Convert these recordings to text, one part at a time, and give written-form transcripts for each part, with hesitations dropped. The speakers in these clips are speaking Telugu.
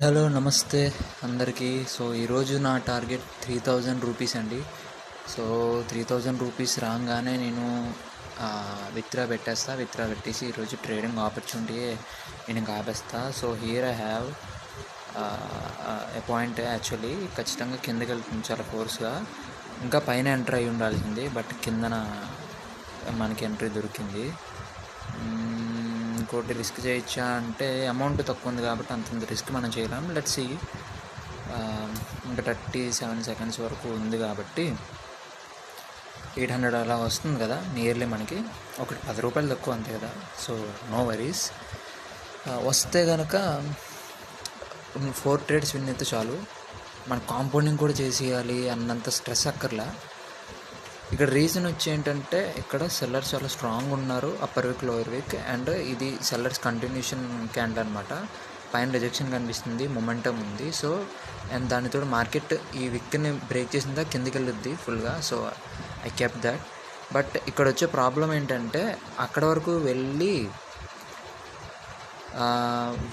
హలో నమస్తే అందరికీ. సో ఈరోజు నా టార్గెట్ 3000 రూపీస్ అండి. సో 3000 రూపీస్ రాగానే నేను విత్డ్రా పెట్టేసి ఈరోజు ట్రేడింగ్ ఆపర్చునిటీ నేను ఆపేస్తా. So here I have a point. Actually ఖచ్చితంగా కిందకి వెళ్తుంది చాలా ఫోర్స్గా. ఇంకా పైన ఎంటర్ అయి ఉండాల్సింది, బట్ కిందన మనకి ఎంట్రీ దొరికింది. ఇంకోటి రిస్క్ చేయొచ్చా అంటే అమౌంట్ తక్కువ ఉంది కాబట్టి అంతంత రిస్క్ మనం చేయలేం. Let's see. ఇంకా 37 సెకండ్స్ వరకు ఉంది కాబట్టి 800 అలా వస్తుంది కదా నియర్లీ. మనకి ఒకటి 10 రూపాయలు తక్కువ అంతే కదా. So no worries. వస్తే కనుక 4 ట్రేడ్స్ విన్ అయితే చాలు. మన కాంపౌండింగ్ కూడా చేసేయాలి అన్నంత స్ట్రెస్ అక్కర్లా. ఇక్కడ రీజన్ వచ్చి ఏంటంటే ఇక్కడ సెల్లర్స్ చాలా స్ట్రాంగ్ ఉన్నారు, upper week lower week. And ఇది సెల్లర్స్ కంటిన్యూషన్ క్యాండిల్ అనమాట. పైన రిజెక్షన్ కనిపిస్తుంది, మొమెంటం ఉంది. సో అండ్ దానితో మార్కెట్ ఈ విక్ని బ్రేక్ చేసిందా కిందికి వెళ్ళొద్ది ఫుల్గా. So I kept that. But ఇక్కడ వచ్చే ప్రాబ్లం ఏంటంటే అక్కడ వరకు వెళ్ళి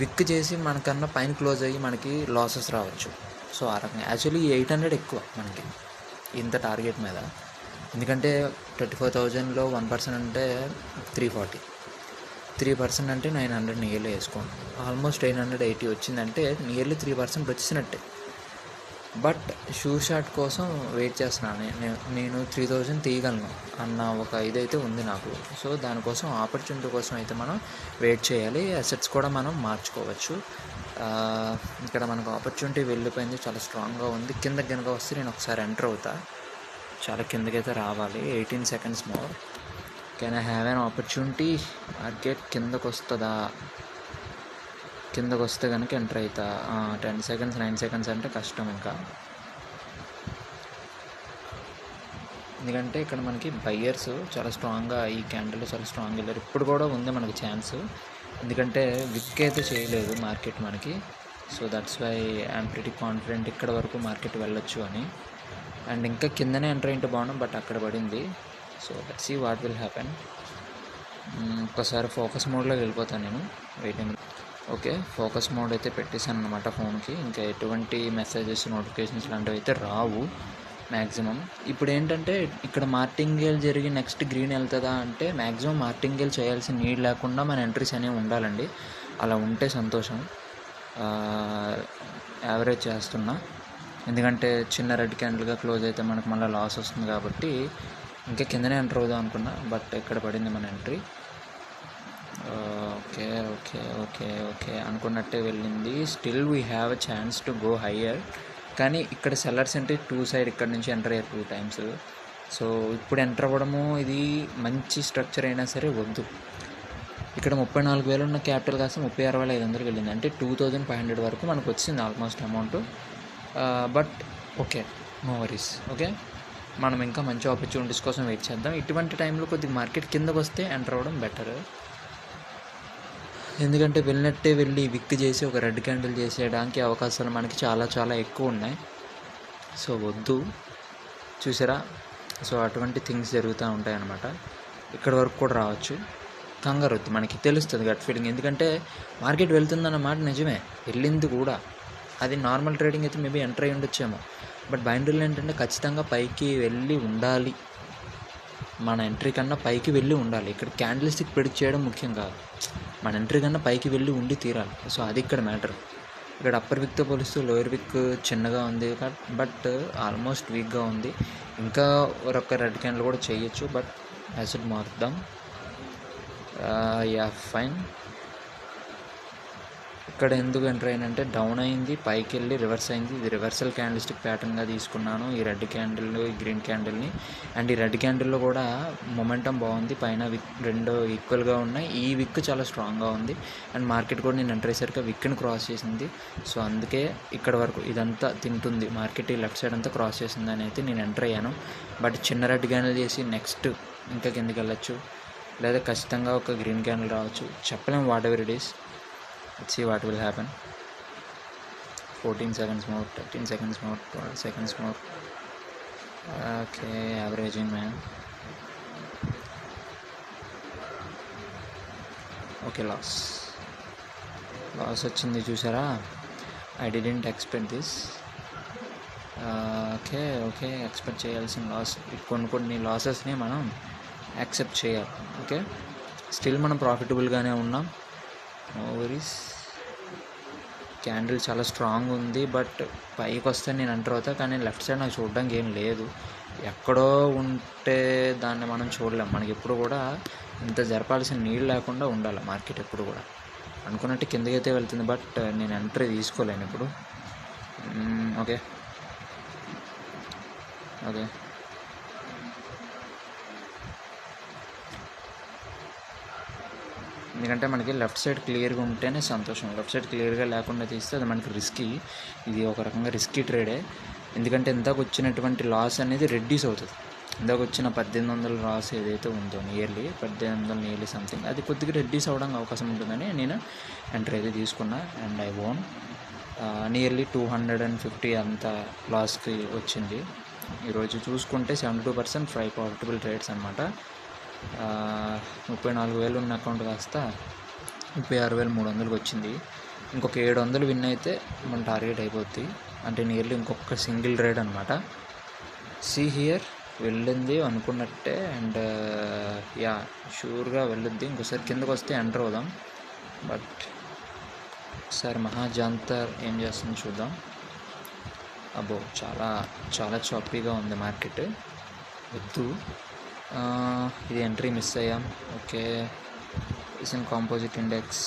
విక్ చేసి మనకన్నా పైన క్లోజ్ అయ్యి మనకి లాసెస్ రావచ్చు. సో ఆ రకంగా యాక్చువల్లీ 800 ఎక్కువ మనకి ఇంత టార్గెట్ మీద. ఎందుకంటే 24,000లో 1% అంటే 340, 3% అంటే 900 నియర్లీ వేసుకోండి. ఆల్మోస్ట్ 880 వచ్చిందంటే నియర్లీ 3% వచ్చేసినట్టే. బట్ షూ షాట్ కోసం వెయిట్ చేస్తున్నాను. నేను 3000 తీయగలను అన్న ఒక ఇదైతే ఉంది నాకు. సో దానికోసం ఆపర్చునిటీ కోసం అయితే మనం వెయిట్ చేయాలి. అసెట్స్ కూడా మనం మార్చుకోవచ్చు. ఇక్కడ మనకు ఆపర్చునిటీ వెళ్ళిపోయింది, చాలా స్ట్రాంగ్గా ఉంది. కిందకి కనుక వస్తే నేను ఒకసారి ఎంటర్ అవుతా. చాలా కిందకైతే రావాలి. 18 seconds more. Can I have an opportunity? Market కిందకు వస్తుందా? కిందకు వస్తే కనుక ఎంటర్ అవుతా. 10 సెకండ్స్ 9 సెకండ్స్ అంటే కష్టం ఇంకా. ఎందుకంటే ఇక్కడ మనకి బయ్యర్స్ చాలా స్ట్రాంగ్గా ఈ క్యాండిల్ చాలా స్ట్రాంగ్ వెళ్ళారు. ఇప్పుడు కూడా ఉంది మనకి ఛాన్స్, ఎందుకంటే విక్ అయితే చేయలేదు మార్కెట్ మనకి. So that's why I'm pretty confident ఇక్కడ వరకు మార్కెట్ వెళ్ళొచ్చు అని. అండ్ ఇంకా కిందనే ఎంటర్ అయింటే బాగున్నాం, బట్ అక్కడ పడింది. So let's see what will happen. ఒక్కసారి ఫోకస్ మోడ్లోకి వెళ్ళిపోతాను నేను. వెయిటింగ్. ఓకే, ఫోకస్ మోడ్ అయితే పెట్టేశాను అనమాట ఫోన్కి. ఇంకా ఎటువంటి మెసేజెస్ నోటిఫికేషన్స్ లాంటివి అయితే రావు మ్యాక్సిమం. ఇప్పుడు ఏంటంటే ఇక్కడ మార్టింగేల్ జరిగి నెక్స్ట్ గ్రీన్ వెళ్తుందా అంటే మ్యాక్సిమం మార్టింగేల్ చేయాల్సిన నీడ్ లేకుండా మన ఎంట్రీస్ అనేవి ఉండాలండి. అలా ఉంటే సంతోషం. యావరేజ్ చేస్తున్నా, ఎందుకంటే చిన్న రెడ్ క్యాండిల్గా క్లోజ్ అయితే మనకు మళ్ళీ లాస్ వస్తుంది కాబట్టి ఇంకా కిందనే ఎంటర్ అవుదాం అనుకున్నా, బట్ ఇక్కడ పడింది మన entry. Okay okay okay okay అనుకున్నట్టే వెళ్ళింది. Still we have a chance to go higher. కానీ ఇక్కడ సెల్లర్స్ అంటే 2 సైడ్ ఇక్కడ నుంచి ఎంటర్ అయ్యారు 2 times. సో ఇప్పుడు ఎంటర్ అవ్వడము ఇది మంచి స్ట్రక్చర్ అయినా సరే వద్దు. ఇక్కడ 34,000 ఉన్న క్యాపిటల్ కాస్త 36,500 వెళ్ళింది, అంటే 2,500 వరకు మనకు వచ్చింది almost amount. But okay, no worries. Okay, మనం ఇంకా మంచి ఆపర్చునిటీస్ కోసం వెయిట్ చేద్దాం. ఇటువంటి టైంలో కొద్దిగా మార్కెట్ కిందకు వస్తే ఎంటర్ అవ్వడం బెటర్. ఎందుకంటే వెళ్ళినట్టే వెళ్ళి విక్ చేసి ఒక రెడ్ క్యాండిల్ చేసేయడానికి అవకాశాలు మనకి చాలా చాలా ఎక్కువ ఉన్నాయి. సో వద్దు, చూసారా. సో అటువంటి థింగ్స్ జరుగుతూ ఉంటాయి అన్నమాట. ఇక్కడ వరకు కూడా రావచ్చు. కంగారు వద్దు, మనకి తెలుస్తుంది గట్ ఫీలింగ్. ఎందుకంటే మార్కెట్ వెళ్తుందన్నమాట నిజమే, వెళ్ళింది కూడా. అది నార్మల్ ట్రేడింగ్ అయితే మేబీ ఎంటర్ అయ్యి ఉండొచ్చేమో, బట్ బైండర్లో ఏంటంటే ఖచ్చితంగా పైకి వెళ్ళి ఉండాలి. మన ఎంట్రీ కన్నా పైకి వెళ్ళి ఉండాలి. ఇక్కడ క్యాండిల్ స్టిక్ ప్రెడిక్ట్ చేయడం ముఖ్యం కాదు, మన ఎంట్రీ కన్నా పైకి వెళ్ళి ఉండి తీరాలి. సో అది ఇక్కడ మ్యాటర్. ఇక్కడ అప్పర్ విక్తో పోలిస్తూ లోయర్ విక్ చిన్నగా ఉంది, బట్ ఆల్మోస్ట్ వీక్గా ఉంది. ఇంకా ఒక రెడ్ క్యాండిల్ కూడా చేయొచ్చు, బట్ యాసిడ్ మారుద్దాం. Yeah fine. ఇక్కడ ఎందుకు ఎంటర్ అయిందంటే డౌన్ అయింది, పైకి వెళ్ళి రివర్స్ అయింది. ఇది రివర్సల్ క్యాండిల్ స్టిక్ ప్యాటర్న్గా తీసుకున్నాను ఈ రెడ్ క్యాండిల్, ఈ గ్రీన్ క్యాండిల్ని. అండ్ ఈ రెడ్ క్యాండిల్లో కూడా మొమెంటం బాగుంది, పైన విక్ రెండు ఈక్వల్గా ఉన్నాయి. ఈ విక్ చాలా స్ట్రాంగ్గా ఉంది. అండ్ మార్కెట్ కూడా నేను ఎంటర్ అయ్యేసరికి విక్ని క్రాస్ చేసింది. సో అందుకే ఇక్కడ వరకు ఇదంతా తింటుంది మార్కెట్. ఈ లెఫ్ట్ సైడ్ అంతా క్రాస్ చేసింది అని అయితే నేను ఎంటర్ అయ్యాను. బట్ చిన్న రెడ్ క్యాండిల్ చేసి నెక్స్ట్ ఇంకా కిందకి వెళ్ళచ్చు, లేదా ఖచ్చితంగా ఒక గ్రీన్ క్యాండిల్ రావచ్చు, చెప్పలేము. What ever it is. Let's see what will happen. 14 seconds more, 13 seconds more, 12 seconds more. Okay, averaging man. Okay, loss వచ్చింది చూసారా. I didn't expect this. Okay expect చేయాల్సిన లాస్, కొన్ని లాసెస్ని మనం యాక్సెప్ట్ చేయాలి. ఓకే, స్టిల్ మనం ప్రాఫిటబుల్గానే ఉన్నాం, నో వరీస్. క్యాండిల్ చాలా స్ట్రాంగ్ ఉంది, బట్ పైకి వస్తే నేను ఎంటర్ అవుతా, కానీ లెఫ్ట్ సైడ్ నాకు చూడడానికి ఏం లేదు. ఎక్కడో ఉంటే దాన్ని మనం చూడలేం. మనకి ఎప్పుడు కూడా ఇంత జరపాల్సిన నీళ్ళు లేకుండా ఉండాలి మార్కెట్ ఎప్పుడు కూడా. అనుకున్నట్టు కిందకైతే వెళ్తుంది, బట్ నేను ఎంట్రీ తీసుకోలేను ఇప్పుడు. ఓకే ఎందుకంటే మనకి లెఫ్ట్ సైడ్ క్లియర్గా ఉంటేనే సంతోషం. లెఫ్ట్ సైడ్ క్లియర్గా లేకుండా తీస్తే అది మనకి రిస్కీ. ఇది ఒక రకంగా రిస్కీ ట్రేడే. ఎందుకంటే ఇందాక వచ్చినటువంటి లాస్ అనేది రెడ్యూస్ అవుతుంది. ఇందాక వచ్చిన 1800 లాస్ ఏదైతే ఉందో నియర్లీ 1800 సంథింగ్, అది కొద్దిగా రెడ్యూస్ అవ్వడానికి అవకాశం ఉంటుందని నేను ఎంట్రీ అయితే తీసుకున్నా. అండ్ ఐ ఓన్ నియర్లీ 250 అంత లాస్కి వచ్చింది. ఈరోజు చూసుకుంటే 72% ప్రాఫిటబుల్ ట్రేడ్స్ అనమాట. 34,000 ఉన్న అకౌంట్ కాస్త 36,300కి వచ్చింది. ఇంకొక 700 విన్ అయితే మన టార్గెట్ అయిపోద్ది. అంటే నియర్లీ ఇంకొక సింగిల్ రైడ్ అనమాట. సీ హియర్ వెళ్ళింది అనుకున్నట్టే. అండ్ షూర్గా వెళ్ళొద్ది. ఇంకోసారి కిందకు వస్తే ఎంటర్ అవుదాం. బట్ ఒకసారి మహాజాంతర్ ఏం చేస్తుందో చూద్దాం. అబ్బో, చాలా చాలా చాపీగా ఉంది మార్కెట్, వద్దు. ఇది ఎంట్రీ మిస్ అయ్యాం. ఓకే, ఏషియన్ కాంపోజిట్ ఇండెక్స్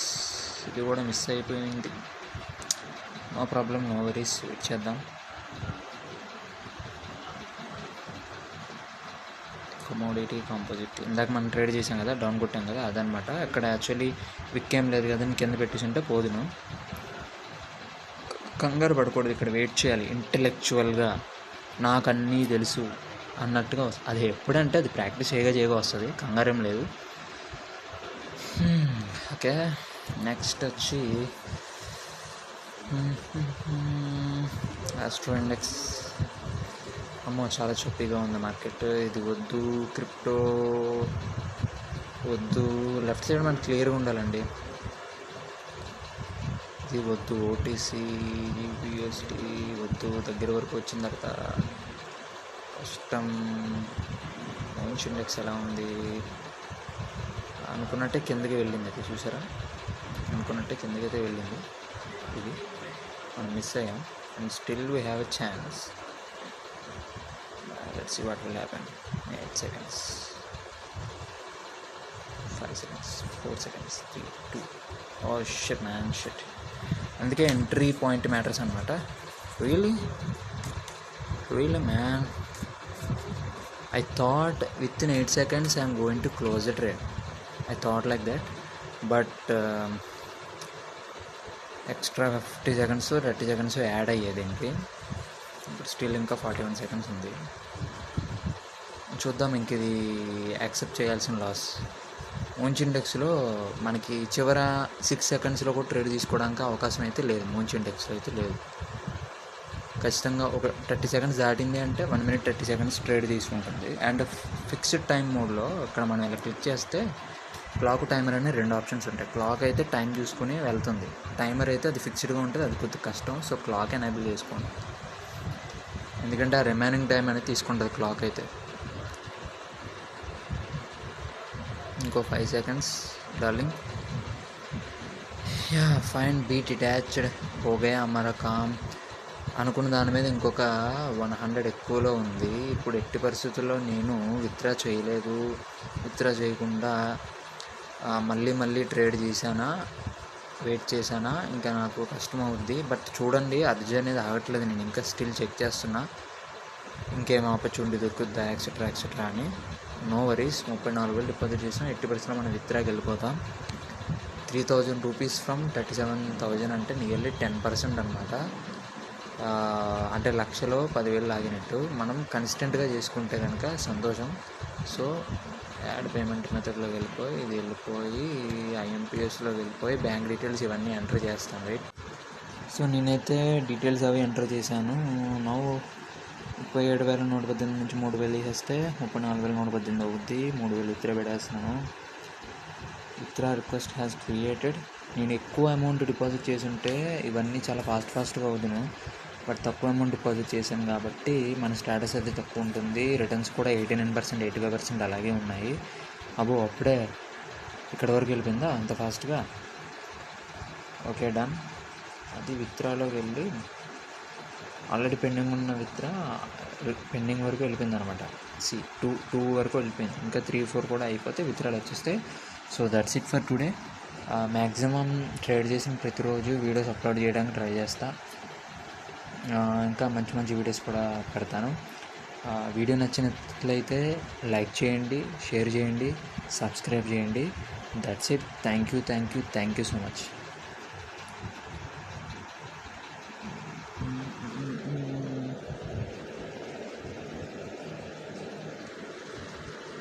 ఇది కూడా మిస్ అయిపోయింది. No problem, no worries, wait చేద్దాం. కమోడిటీ కాంపోజిట్ ఇందాక మనం ట్రేడ్ చేసాం కదా, డౌన్ కొట్టాం కదా, అదనమాట. అక్కడ యాక్చువల్లీ విక్ ఏం లేదు కదా, కింద పెట్టేసి ఉంటే పోదును. కంగారు పడకూడదు, ఇక్కడ వెయిట్ చేయాలి. ఇంటెలెక్చువల్గా నాకు అన్నీ తెలుసు అన్నట్టుగా వస్తుంది. అది ఎప్పుడంటే అది ప్రాక్టీస్ చేయగా వస్తుంది, కంగారేం లేదు. ఓకే, నెక్స్ట్ వచ్చి ఆస్ట్రో ఇండెక్స్. అమ్మో, చాలా చొప్పిగా ఉంది మార్కెట్. ఇది వద్దు, క్రిప్టో వద్దు. లెఫ్ట్ సైడ్ మనకి క్లియర్గా ఉండాలండి. ఇది వద్దు. ఓటీసీ, యూఎస్టీ వద్దు. దగ్గర వరకు వచ్చిన తర్వాత కష్టం. మౌన్స్ ఇండెక్స్ ఎలా ఉంది? అనుకున్నట్టే కిందకి వెళ్ళింది. అయితే చూసారా, అనుకున్నట్టే కిందకి అయితే వెళ్ళింది. ఇది మనం మిస్ అయ్యాం. And still we have a chance. Let's see what will happen. 8 seconds, 5 seconds, 4 seconds, 3, 2. Oh shit man, shit. అందుకే ఎంట్రీ పాయింట్ మ్యాటర్స్ అనమాట. Really man, I thought within 8 seconds I am going to close the trade. I thought like that, but extra 50 seconds 30 seconds add అయ్యేది ఏంటి. ఇప్పుడు స్టిల్ ఇంకా 41 seconds ఉంది. చూద్దాం. ఇంక ఇది యాక్సెప్ట్ చేయాల్సిన లాస్. మౌన్స్ ఇండెక్స్లో మనకి చివర 6 secondsలో కూడా ట్రేడ్ తీసుకోవడానికి అవకాశం అయితే లేదు. మౌన్స్ ఇండెక్స్లో అయితే లేదు. ఖచ్చితంగా ఒక 30 seconds దాటింది అంటే 1 minute 30 seconds ట్రేడ్ తీసుకుంటుంది. అండ్ ఫిక్స్డ్ టైం మోడ్లో ఇక్కడ మనం ఇలా క్లిక్ చేస్తే క్లాక్, టైమర్ అనే 2 ఆప్షన్స్ ఉంటాయి. క్లాక్ అయితే టైం చూసుకుని వెళ్తుంది, టైమర్ అయితే అది ఫిక్స్డ్గా ఉంటుంది, అది కొద్దిగా కష్టం. సో క్లాక్ ఎనేబుల్ చేసుకోండి, ఎందుకంటే ఆ రిమైనింగ్ టైం అనేది తీసుకుంటుంది క్లాక్ అయితే. ఇంకో 5 seconds darling. Fine, be detached, హోగయా హమారా కామ్. అనుకున్న దాని మీద ఇంకొక 100 ఎక్కువలో ఉంది. ఇప్పుడు ఎట్టి పరిస్థితుల్లో నేను విత్డ్రా చేయలేదు. విత్డ్రా చేయకుండా మళ్ళీ ట్రేడ్ చేశానా, వెయిట్ చేశానా, ఇంకా నాకు కష్టం అవుద్ది. బట్ చూడండి, అర్జీ అనేది ఆగట్లేదు. నేను ఇంకా స్టిల్ చెక్ చేస్తున్నా ఇంకేం ఆపర్చునిటీ దొరుకుద్దా ఎక్సెట్రా అని. No worries. 34,000 డిపాజిట్ చేసినా ఎట్టి పరిస్థితుల్లో మనం విత్డ్రాకి వెళ్ళిపోతాం. 3,000 రూపీస్ ఫ్రమ్ 37,000 అంటే నియర్లీ 10% అనమాట. అంటే లక్షలో 10,000 లాగినట్టు. మనం కన్సిస్టెంట్గా చేసుకుంటే కనుక సంతోషం. సో యాడ్ పేమెంట్ మెథడ్లోకి వెళ్ళిపోయి ఐఎంపిఎస్లోకి వెళ్ళిపోయి బ్యాంక్ డీటెయిల్స్ ఇవన్నీ ఎంటర్ చేస్తాను. రైట్. సో నేనైతే డీటెయిల్స్ అవి ఎంటర్ చేశాను. నో 37,118 నుంచి 3,000 తీసేస్తే 34,118 అవుద్ది. 3,000 విత్డ్రా పెట్టేస్తున్నాను. Withdraw request has created. నేను ఎక్కువ అమౌంట్ డిపాజిట్ చేసుంటే ఇవన్నీ చాలా ఫాస్ట్గా అవుదును. బట్ తక్కువ అమౌంట్ డిపాజిట్ చేశాను కాబట్టి మన స్టేటస్ అది తక్కువ ఉంటుంది. రిటర్న్స్ కూడా 89%, 85% అలాగే ఉన్నాయి. అప్పుడే ఇక్కడ వరకు వెళ్ళిపోయిందా అంత ఫాస్ట్గా? Okay, done. అది విత్డ్రాలోకి వెళ్ళి ఆల్రెడీ పెండింగ్ ఉన్న పెండింగ్ వరకు వెళ్ళిపోయింది అనమాట. టూ వరకు వెళ్ళిపోయింది. ఇంకా 3-4 కూడా అయిపోతే విత్డ్రాలు వచ్చేస్తాయి. So that's it for today. Maximum trade చేసిన ప్రతిరోజు వీడియోస్ అప్లోడ్ చేయడానికి ట్రై చేస్తా. ఇంకా మంచి మంచి వీడియోస్ కూడా పెడతాను. వీడియో నచ్చినట్లయితే లైక్ చేయండి, షేర్ చేయండి, సబ్స్క్రైబ్ చేయండి. That's it. Thank you so much.